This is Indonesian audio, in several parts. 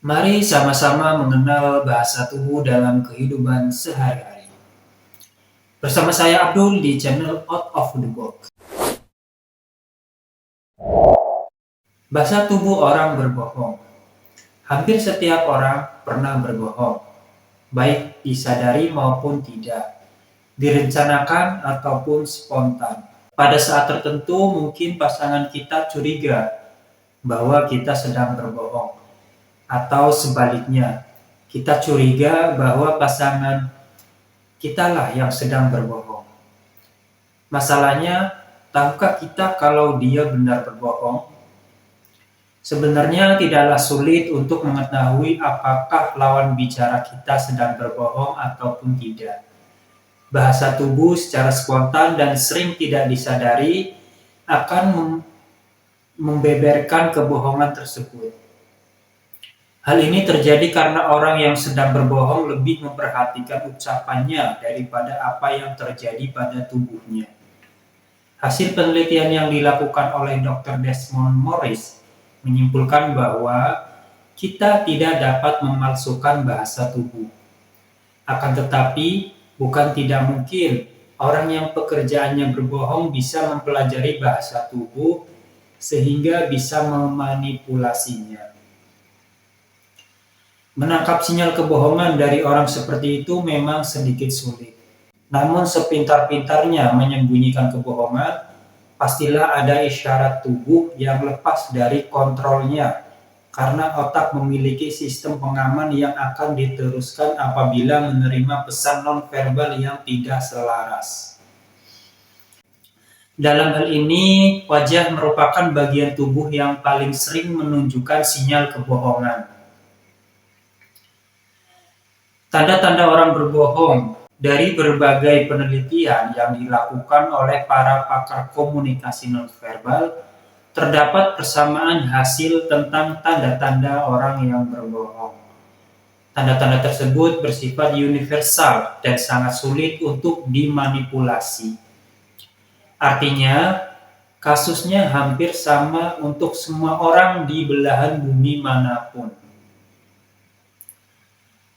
Mari sama-sama mengenal bahasa tubuh dalam kehidupan sehari-hari. Bersama saya Abdul di channel Out of the Box. Bahasa tubuh orang berbohong. Hampir setiap orang pernah berbohong, baik disadari maupun tidak, direncanakan ataupun spontan. Pada saat tertentu mungkin pasangan kita curiga bahwa kita sedang berbohong, atau sebaliknya, kita curiga bahwa pasangan kitalah yang sedang berbohong. Masalahnya, tahukah kita kalau dia benar berbohong? Sebenarnya tidaklah sulit untuk mengetahui apakah lawan bicara kita sedang berbohong ataupun tidak. Bahasa tubuh secara spontan dan sering tidak disadari akan membeberkan kebohongan tersebut. Hal ini terjadi karena orang yang sedang berbohong lebih memperhatikan ucapannya daripada apa yang terjadi pada tubuhnya. Hasil penelitian yang dilakukan oleh Dr. Desmond Morris menyimpulkan bahwa kita tidak dapat memalsukan bahasa tubuh. Akan tetapi, bukan tidak mungkin orang yang pekerjaannya berbohong bisa mempelajari bahasa tubuh sehingga bisa memanipulasinya. Menangkap sinyal kebohongan dari orang seperti itu memang sedikit sulit. Namun sepintar-pintarnya menyembunyikan kebohongan, pastilah ada isyarat tubuh yang lepas dari kontrolnya, karena otak memiliki sistem pengaman yang akan diteruskan apabila menerima pesan nonverbal yang tidak selaras. Dalam hal ini, wajah merupakan bagian tubuh yang paling sering menunjukkan sinyal kebohongan. Tanda-tanda orang berbohong. Dari berbagai penelitian yang dilakukan oleh para pakar komunikasi nonverbal, terdapat persamaan hasil tentang tanda-tanda orang yang berbohong. Tanda-tanda tersebut bersifat universal dan sangat sulit untuk dimanipulasi. Artinya, kasusnya hampir sama untuk semua orang di belahan bumi manapun.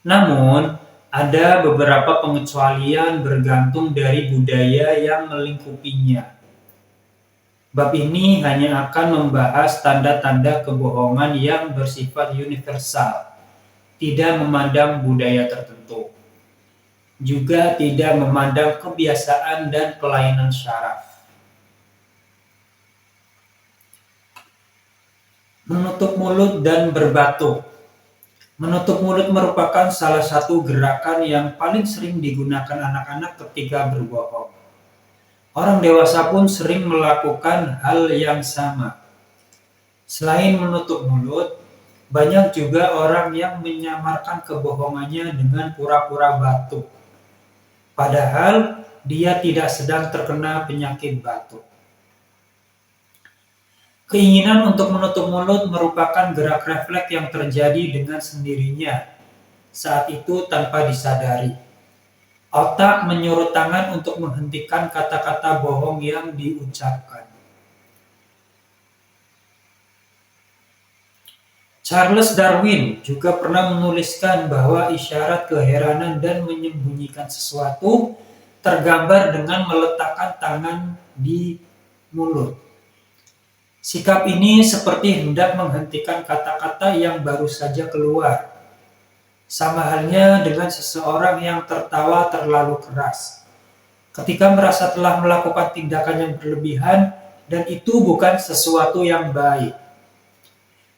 Namun, ada beberapa pengecualian bergantung dari budaya yang melingkupinya. Bab ini hanya akan membahas tanda-tanda kebohongan yang bersifat universal, tidak memandang budaya tertentu, juga tidak memandang kebiasaan dan kelainan syaraf. Menutup mulut dan berbatuk. Menutup mulut merupakan salah satu gerakan yang paling sering digunakan anak-anak ketika berbohong. Orang dewasa pun sering melakukan hal yang sama. Selain menutup mulut, banyak juga orang yang menyamarkan kebohongannya dengan pura-pura batuk. Padahal dia tidak sedang terkena penyakit batuk. Keinginan untuk menutup mulut merupakan gerak refleks yang terjadi dengan sendirinya, saat itu tanpa disadari. Otak menyuruh tangan untuk menghentikan kata-kata bohong yang diucapkan. Charles Darwin juga pernah menuliskan bahwa isyarat keheranan dan menyembunyikan sesuatu tergambar dengan meletakkan tangan di mulut. Sikap ini seperti hendak menghentikan kata-kata yang baru saja keluar. Sama halnya dengan seseorang yang tertawa terlalu keras. Ketika merasa telah melakukan tindakan yang berlebihan dan itu bukan sesuatu yang baik.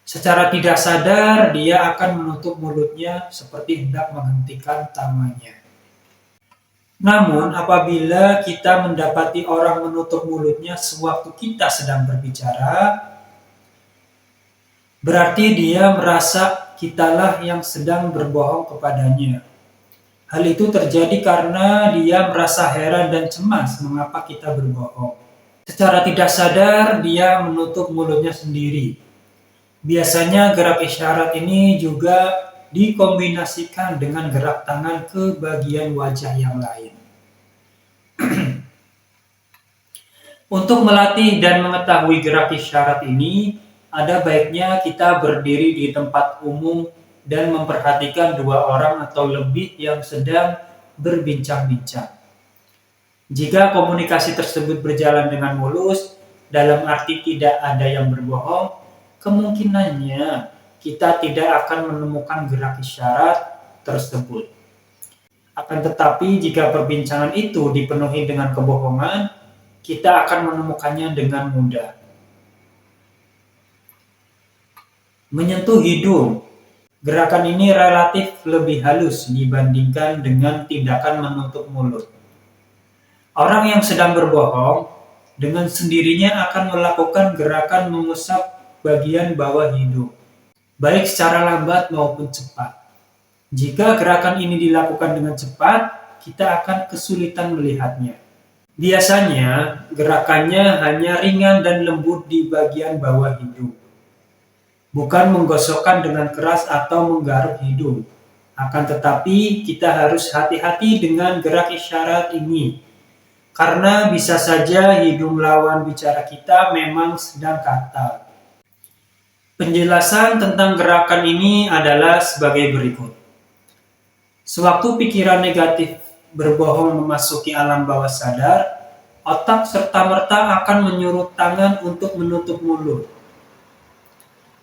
Secara tidak sadar, dia akan menutup mulutnya seperti hendak menghentikan tangannya. Namun, apabila kita mendapati orang menutup mulutnya sewaktu kita sedang berbicara, berarti dia merasa kitalah yang sedang berbohong kepadanya. Hal itu terjadi karena dia merasa heran dan cemas mengapa kita berbohong. Secara tidak sadar, dia menutup mulutnya sendiri. Biasanya gerak isyarat ini juga dikombinasikan dengan gerak tangan ke bagian wajah yang lain. Untuk melatih dan mengetahui gerak isyarat ini, ada baiknya kita berdiri di tempat umum dan memperhatikan dua orang atau lebih yang sedang berbincang-bincang. Jika komunikasi tersebut berjalan dengan mulus, dalam arti tidak ada yang berbohong, kemungkinannya kita tidak akan menemukan gerak isyarat tersebut. Akan tetapi, jika perbincangan itu dipenuhi dengan kebohongan, kita akan menemukannya dengan mudah. Menyentuh hidung. Gerakan ini relatif lebih halus dibandingkan dengan tindakan menutup mulut. Orang yang sedang berbohong dengan sendirinya akan melakukan gerakan mengusap bagian bawah hidung, baik secara lambat maupun cepat. Jika gerakan ini dilakukan dengan cepat, kita akan kesulitan melihatnya. Biasanya, gerakannya hanya ringan dan lembut di bagian bawah hidung. Bukan menggosokkan dengan keras atau menggaruk hidung. Akan tetapi, kita harus hati-hati dengan gerak isyarat ini, karena bisa saja hidung lawan bicara kita memang sedang katal. Penjelasan tentang gerakan ini adalah sebagai berikut. Sewaktu pikiran negatif berbohong memasuki alam bawah sadar, otak serta-merta akan menyuruh tangan untuk menutup mulut.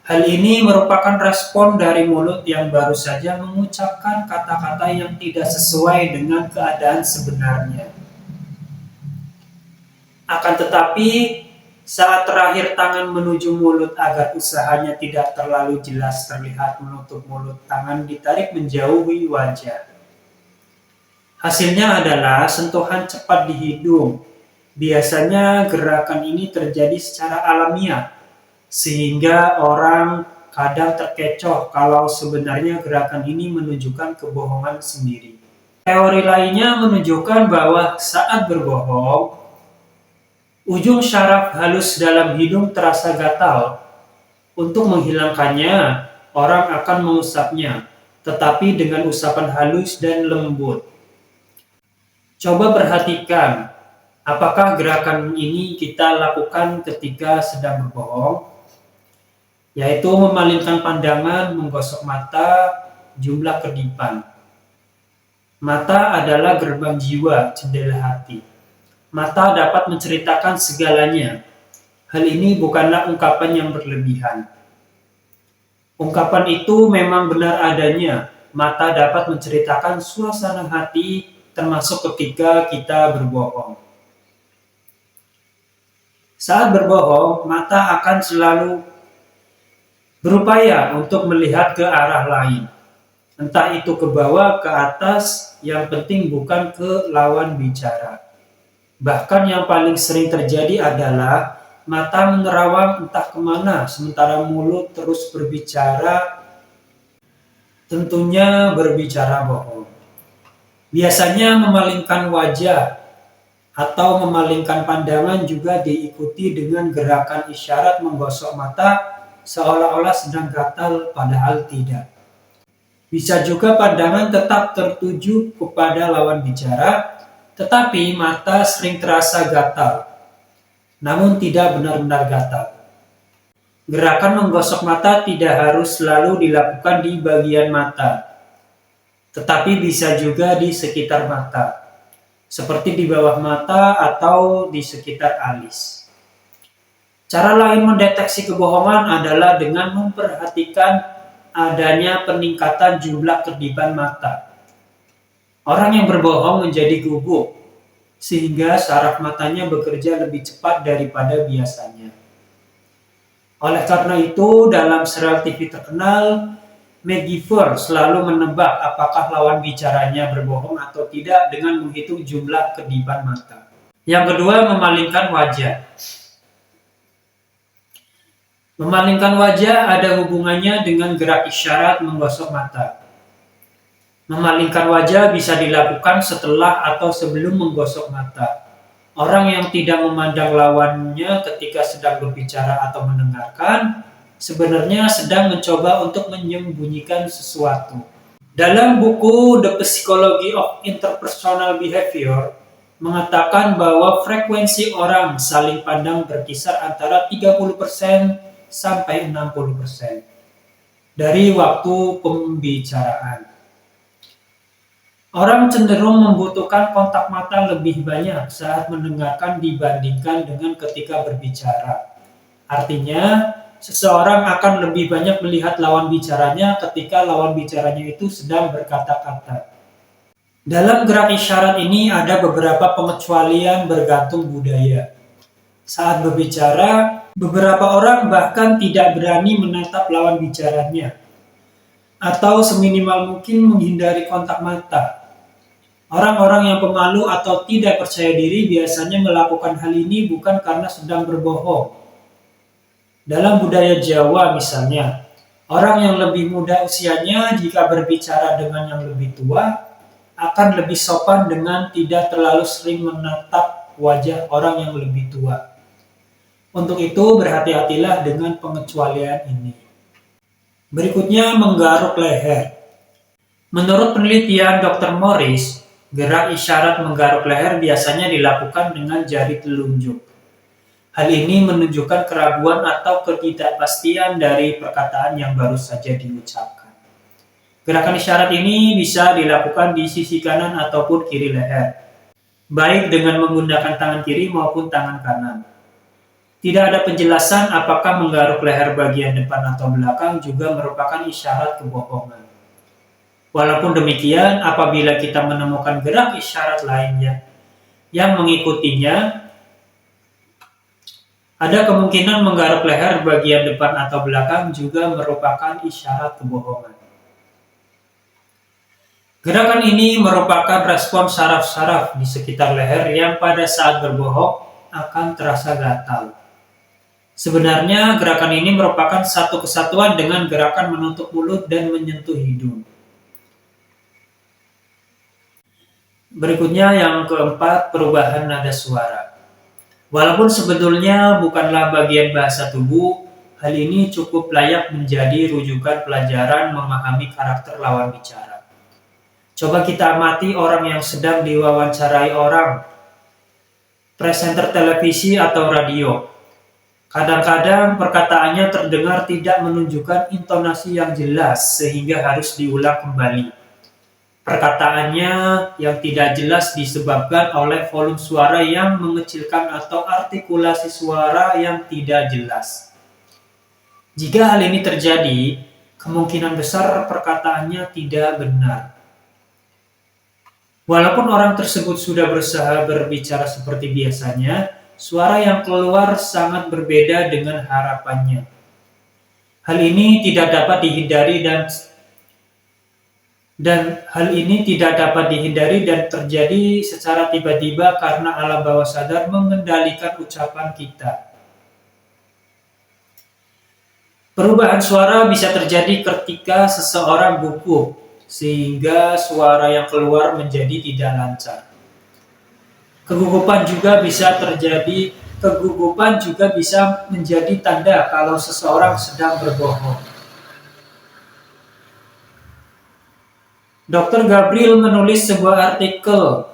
Hal ini merupakan respon dari mulut yang baru saja mengucapkan kata-kata yang tidak sesuai dengan keadaan sebenarnya. Akan tetapi, saat terakhir tangan menuju mulut agar usahanya tidak terlalu jelas terlihat menutup mulut, tangan ditarik menjauhi wajah. Hasilnya adalah sentuhan cepat di hidung. Biasanya gerakan ini terjadi secara alamiah, sehingga orang kadang terkecoh kalau sebenarnya gerakan ini menunjukkan kebohongan sendiri. Teori lainnya menunjukkan bahwa saat berbohong, ujung syaraf halus dalam hidung terasa gatal. Untuk menghilangkannya, orang akan mengusapnya, tetapi dengan usapan halus dan lembut. Coba perhatikan, apakah gerakan ini kita lakukan ketika sedang berbohong? Yaitu memalingkan pandangan, menggosok mata, jumlah kedipan. Mata adalah gerbang jiwa, jendela hati. Mata dapat menceritakan segalanya. Hal ini bukanlah ungkapan yang berlebihan. Ungkapan itu memang benar adanya. Mata dapat menceritakan suasana hati, termasuk ketika kita berbohong. Saat berbohong, mata akan selalu berupaya untuk melihat ke arah lain. Entah itu ke bawah, ke atas, yang penting bukan ke lawan bicara. Bahkan yang paling sering terjadi adalah mata menerawang entah kemana, sementara mulut terus berbicara, tentunya berbicara bohong. Biasanya memalingkan wajah atau memalingkan pandangan juga diikuti dengan gerakan isyarat menggosok mata, seolah-olah sedang gatal padahal tidak. Bisa juga pandangan tetap tertuju kepada lawan bicara, tetapi mata sering terasa gatal, namun tidak benar-benar gatal. Gerakan menggosok mata tidak harus selalu dilakukan di bagian mata, tetapi bisa juga di sekitar mata, seperti di bawah mata atau di sekitar alis. Cara lain mendeteksi kebohongan adalah dengan memperhatikan adanya peningkatan jumlah kedipan mata. Orang yang berbohong menjadi gugup, sehingga saraf matanya bekerja lebih cepat daripada biasanya. Oleh karena itu, dalam serial TV terkenal, MacGyver selalu menebak apakah lawan bicaranya berbohong atau tidak dengan menghitung jumlah kedipan mata. Yang kedua, memalingkan wajah. Memalingkan wajah ada hubungannya dengan gerak isyarat menggosok mata. Memalingkan wajah bisa dilakukan setelah atau sebelum menggosok mata. Orang yang tidak memandang lawannya ketika sedang berbicara atau mendengarkan, sebenarnya sedang mencoba untuk menyembunyikan sesuatu. Dalam buku The Psychology of Interpersonal Behavior, mengatakan bahwa frekuensi orang saling pandang berkisar antara 30% sampai 60%. dari waktu pembicaraan. Orang cenderung membutuhkan kontak mata lebih banyak saat mendengarkan dibandingkan dengan ketika berbicara. Artinya, seseorang akan lebih banyak melihat lawan bicaranya ketika lawan bicaranya itu sedang berkata-kata. Dalam gerak isyarat ini ada beberapa pengecualian bergantung budaya. Saat berbicara, beberapa orang bahkan tidak berani menatap lawan bicaranya, atau seminimal mungkin menghindari kontak mata. Orang-orang yang pemalu atau tidak percaya diri biasanya melakukan hal ini bukan karena sedang berbohong. Dalam budaya Jawa misalnya, orang yang lebih muda usianya jika berbicara dengan yang lebih tua akan lebih sopan dengan tidak terlalu sering menatap wajah orang yang lebih tua. Untuk itu berhati-hatilah dengan pengecualian ini. Berikutnya menggaruk leher. Menurut penelitian Dr. Morris, gerak isyarat menggaruk leher biasanya dilakukan dengan jari telunjuk. Hal ini menunjukkan keraguan atau ketidakpastian dari perkataan yang baru saja diucapkan. Gerakan isyarat ini bisa dilakukan di sisi kanan ataupun kiri leher, baik dengan menggunakan tangan kiri maupun tangan kanan. Tidak ada penjelasan apakah menggaruk leher bagian depan atau belakang juga merupakan isyarat kebohongan. Walaupun demikian, apabila kita menemukan gerak isyarat lainnya yang mengikutinya, ada kemungkinan menggaruk leher bagian depan atau belakang juga merupakan isyarat kebohongan. Gerakan ini merupakan respon saraf-saraf di sekitar leher yang pada saat berbohong akan terasa gatal. Sebenarnya gerakan ini merupakan satu kesatuan dengan gerakan menutup mulut dan menyentuh hidung. Berikutnya yang keempat, perubahan nada suara. Walaupun sebetulnya bukanlah bagian bahasa tubuh, hal ini cukup layak menjadi rujukan pelajaran memahami karakter lawan bicara. Coba kita amati orang yang sedang diwawancarai orang, presenter televisi atau radio. Kadang-kadang perkataannya terdengar tidak menunjukkan intonasi yang jelas sehingga harus diulang kembali. Perkataannya yang tidak jelas disebabkan oleh volume suara yang mengecilkan atau artikulasi suara yang tidak jelas. Jika hal ini terjadi, kemungkinan besar perkataannya tidak benar. Walaupun orang tersebut sudah berusaha berbicara seperti biasanya, suara yang keluar sangat berbeda dengan harapannya. Hal ini tidak dapat dihindari dan terjadi secara tiba-tiba karena alam bawah sadar mengendalikan ucapan kita. Perubahan suara bisa terjadi ketika seseorang gugup, sehingga suara yang keluar menjadi tidak lancar. Kegugupan juga bisa menjadi tanda kalau seseorang sedang berbohong. Dr. Gabriel menulis sebuah artikel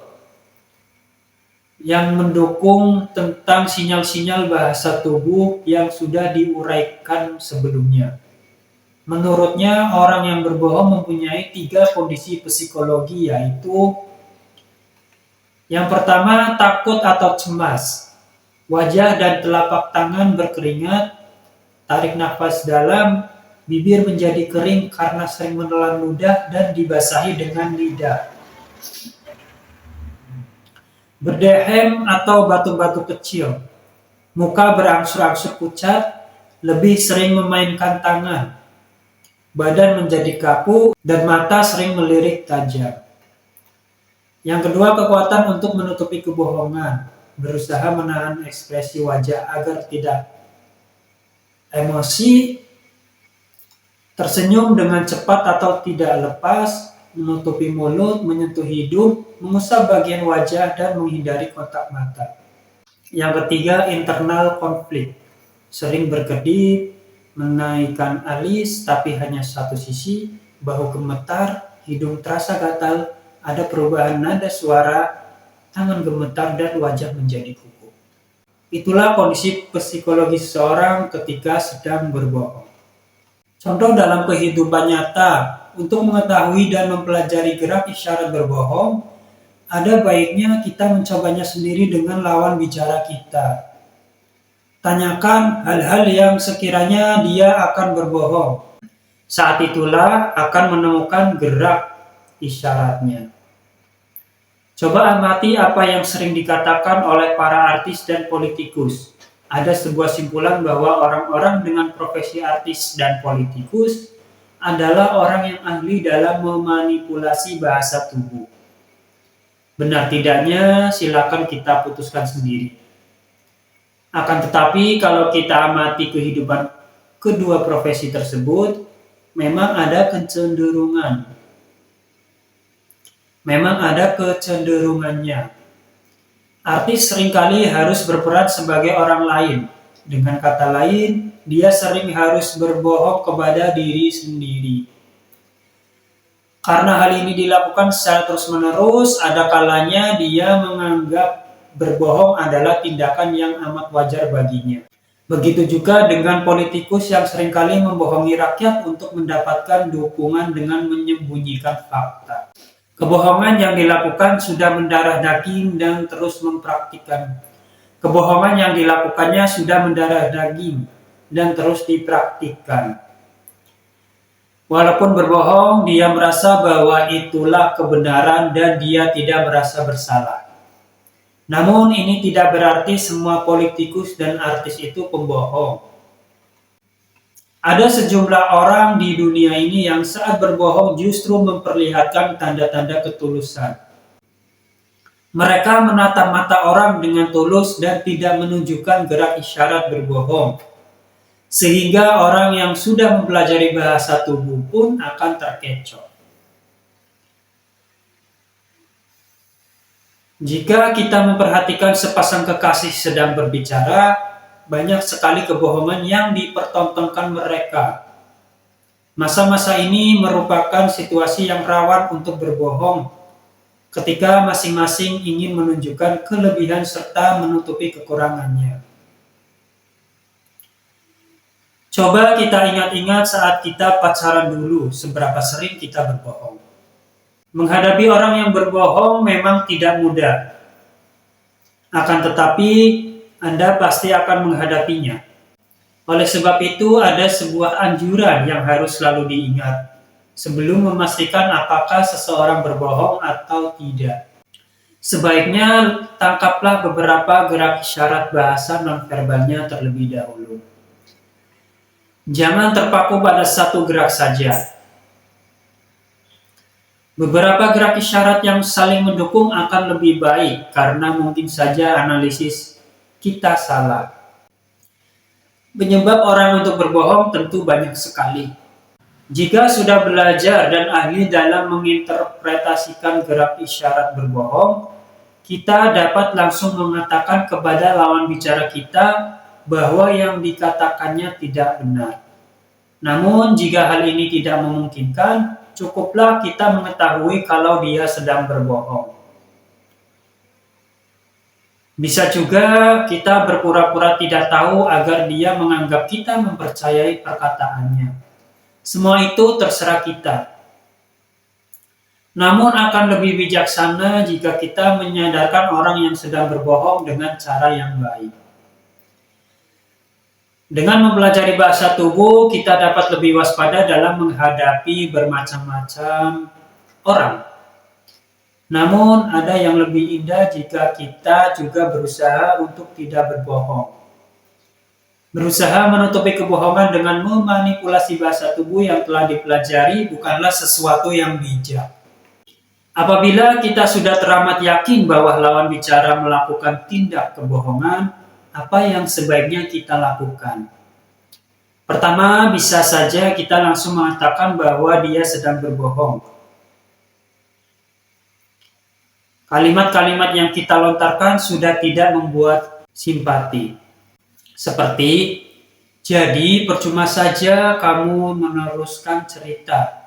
yang mendukung tentang sinyal-sinyal bahasa tubuh yang sudah diuraikan sebelumnya. Menurutnya, orang yang berbohong mempunyai 3 kondisi psikologi, yaitu yang pertama, takut atau cemas. Wajah dan telapak tangan berkeringat, tarik nafas dalam, bibir menjadi kering karena sering menelan ludah dan dibasahi dengan lidah. Berdehem atau batu-batu kecil. Muka berangsur-angsur pucat, lebih sering memainkan tangan. Badan menjadi kaku dan mata sering melirik tajam. Yang kedua, kekuatan untuk menutupi kebohongan. Berusaha menahan ekspresi wajah agar tidak emosi, tersenyum dengan cepat atau tidak lepas, menutupi mulut, menyentuh hidung, mengusap bagian wajah, dan menghindari kontak mata. Yang ketiga, internal konflik. Sering berkedip, menaikkan alis tapi hanya satu sisi, bahu gemetar, hidung terasa gatal, ada perubahan nada suara, tangan gemetar, dan wajah menjadi gugup. Itulah kondisi psikologi seseorang ketika sedang berbohong. Contoh dalam kehidupan nyata, untuk mengetahui dan mempelajari gerak isyarat berbohong, ada baiknya kita mencobanya sendiri dengan lawan bicara kita. Tanyakan hal-hal yang sekiranya dia akan berbohong. Saat itulah akan menemukan gerak isyaratnya. Coba amati apa yang sering dikatakan oleh para artis dan politikus. Ada sebuah simpulan bahwa orang-orang dengan profesi artis dan politikus adalah orang yang ahli dalam memanipulasi bahasa tubuh. Benar tidaknya silakan kita putuskan sendiri. Akan tetapi kalau kita amati kehidupan kedua profesi tersebut, memang ada kecenderungannya. Artis seringkali harus berperan sebagai orang lain. Dengan kata lain, dia sering harus berbohong kepada diri sendiri. Karena hal ini dilakukan secara terus-menerus, ada kalanya dia menganggap berbohong adalah tindakan yang amat wajar baginya. Begitu juga dengan politikus yang seringkali membohongi rakyat untuk mendapatkan dukungan dengan menyembunyikan fakta. Kebohongan yang dilakukan sudah mendarah daging dan terus mempraktikkan. Kebohongan yang dilakukannya sudah mendarah daging dan terus dipraktikkan. Walaupun berbohong, dia merasa bahwa itulah kebenaran dan dia tidak merasa bersalah. Namun ini tidak berarti semua politikus dan artis itu pembohong. Ada sejumlah orang di dunia ini yang saat berbohong justru memperlihatkan tanda-tanda ketulusan. Mereka menatap mata orang dengan tulus dan tidak menunjukkan gerak isyarat berbohong. Sehingga orang yang sudah mempelajari bahasa tubuh pun akan terkecoh. Jika kita memperhatikan sepasang kekasih sedang berbicara, banyak sekali kebohongan yang dipertontonkan mereka. Masa-masa ini merupakan situasi yang rawan untuk berbohong, ketika masing-masing ingin menunjukkan kelebihan serta menutupi kekurangannya. Coba kita ingat-ingat saat kita pacaran dulu, seberapa sering kita berbohong. Menghadapi orang yang berbohong memang tidak mudah. Akan tetapi, Anda pasti akan menghadapinya. Oleh sebab itu, ada sebuah anjuran yang harus selalu diingat sebelum memastikan apakah seseorang berbohong atau tidak. Sebaiknya tangkaplah beberapa gerak isyarat bahasa nonverbalnya terlebih dahulu. Jangan terpaku pada satu gerak saja. Beberapa gerak isyarat yang saling mendukung akan lebih baik karena mungkin saja analisis kita salah. Penyebab orang untuk berbohong tentu banyak sekali. Jika sudah belajar dan ahli dalam menginterpretasikan gerak isyarat berbohong, kita dapat langsung mengatakan kepada lawan bicara kita bahwa yang dikatakannya tidak benar. Namun jika hal ini tidak memungkinkan, cukuplah kita mengetahui kalau dia sedang berbohong. Bisa juga kita berpura-pura tidak tahu agar dia menganggap kita mempercayai perkataannya. Semua itu terserah kita. Namun akan lebih bijaksana jika kita menyadarkan orang yang sedang berbohong dengan cara yang baik. Dengan mempelajari bahasa tubuh, kita dapat lebih waspada dalam menghadapi bermacam-macam orang. Namun, ada yang lebih indah jika kita juga berusaha untuk tidak berbohong. Berusaha menutupi kebohongan dengan memanipulasi bahasa tubuh yang telah dipelajari bukanlah sesuatu yang bijak. Apabila kita sudah teramat yakin bahwa lawan bicara melakukan tindak kebohongan, apa yang sebaiknya kita lakukan? Pertama, bisa saja kita langsung mengatakan bahwa dia sedang berbohong. Kalimat-kalimat yang kita lontarkan sudah tidak membuat simpati. Seperti, jadi percuma saja kamu meneruskan cerita.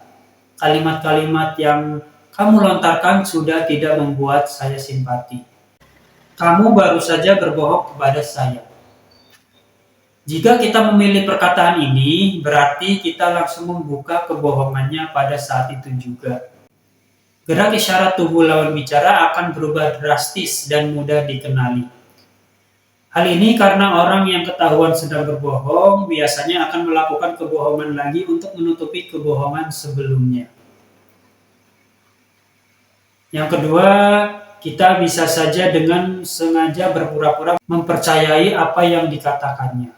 Kalimat-kalimat yang kamu lontarkan sudah tidak membuat saya simpati. Kamu baru saja berbohong kepada saya. Jika kita memilih perkataan ini, berarti kita langsung membuka kebohongannya pada saat itu juga. Gerak isyarat tubuh lawan bicara akan berubah drastis dan mudah dikenali. Hal ini karena orang yang ketahuan sedang berbohong biasanya akan melakukan kebohongan lagi untuk menutupi kebohongan sebelumnya. Yang kedua, kita bisa saja dengan sengaja berpura-pura mempercayai apa yang dikatakannya.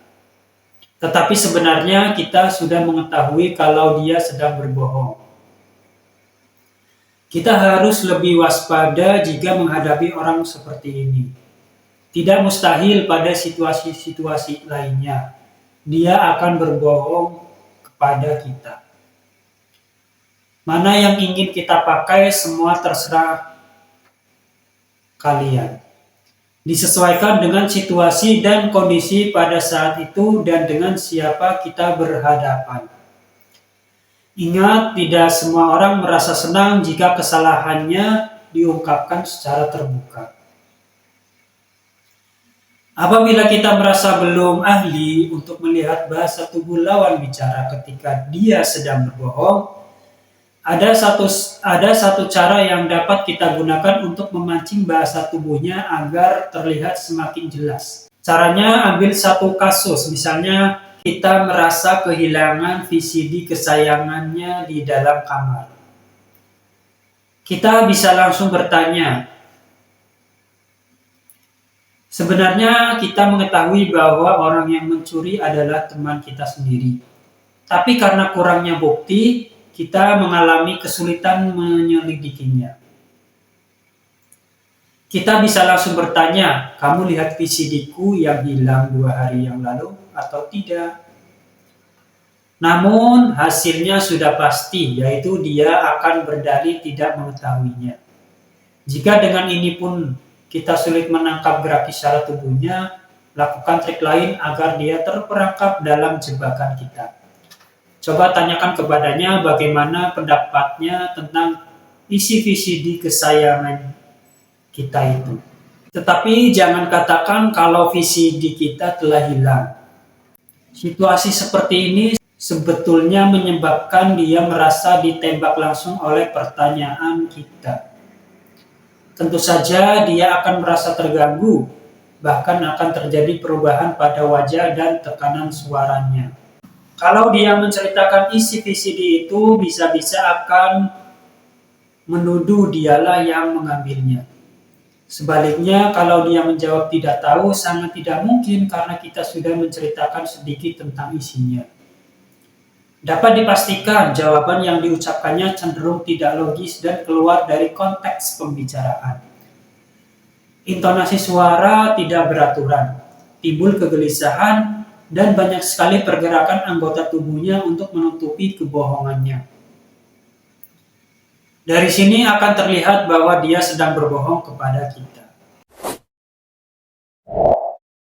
Tetapi sebenarnya kita sudah mengetahui kalau dia sedang berbohong. Kita harus lebih waspada jika menghadapi orang seperti ini. Tidak mustahil pada situasi-situasi lainnya, dia akan berbohong kepada kita. Mana yang ingin kita pakai semua terserah kalian. Disesuaikan dengan situasi dan kondisi pada saat itu dan dengan siapa kita berhadapan. Ingat, tidak semua orang merasa senang jika kesalahannya diungkapkan secara terbuka. Apabila kita merasa belum ahli untuk melihat bahasa tubuh lawan bicara ketika dia sedang berbohong, ada satu cara yang dapat kita gunakan untuk memancing bahasa tubuhnya agar terlihat semakin jelas. Caranya, ambil satu kasus, misalnya kita merasa kehilangan VCD kesayangannya di dalam kamar. Kita bisa langsung bertanya, sebenarnya kita mengetahui bahwa orang yang mencuri adalah teman kita sendiri. Tapi karena kurangnya bukti, kita mengalami kesulitan menyelidikinya. Kita bisa langsung bertanya, kamu lihat VCD-ku yang hilang 2 hari yang lalu atau tidak? Namun hasilnya sudah pasti, yaitu dia akan berdalih tidak mengetahuinya. Jika dengan ini pun kita sulit menangkap gerak isyarat tubuhnya, lakukan trik lain agar dia terperangkap dalam jebakan kita. Coba tanyakan kepadanya bagaimana pendapatnya tentang isi VCD kesayangan kita itu. Tetapi jangan katakan kalau VCD kita telah hilang. Situasi seperti ini sebetulnya menyebabkan dia merasa ditembak langsung oleh pertanyaan kita. Tentu saja dia akan merasa terganggu, bahkan akan terjadi perubahan pada wajah dan tekanan suaranya. Kalau dia menceritakan isi VCD itu, bisa-bisa akan menuduh dialah yang mengambilnya. Sebaliknya, kalau dia menjawab tidak tahu, sangat tidak mungkin karena kita sudah menceritakan sedikit tentang isinya. Dapat dipastikan jawaban yang diucapkannya cenderung tidak logis dan keluar dari konteks pembicaraan. Intonasi suara tidak beraturan, timbul kegelisahan, dan banyak sekali pergerakan anggota tubuhnya untuk menutupi kebohongannya. Dari sini akan terlihat bahwa dia sedang berbohong kepada kita.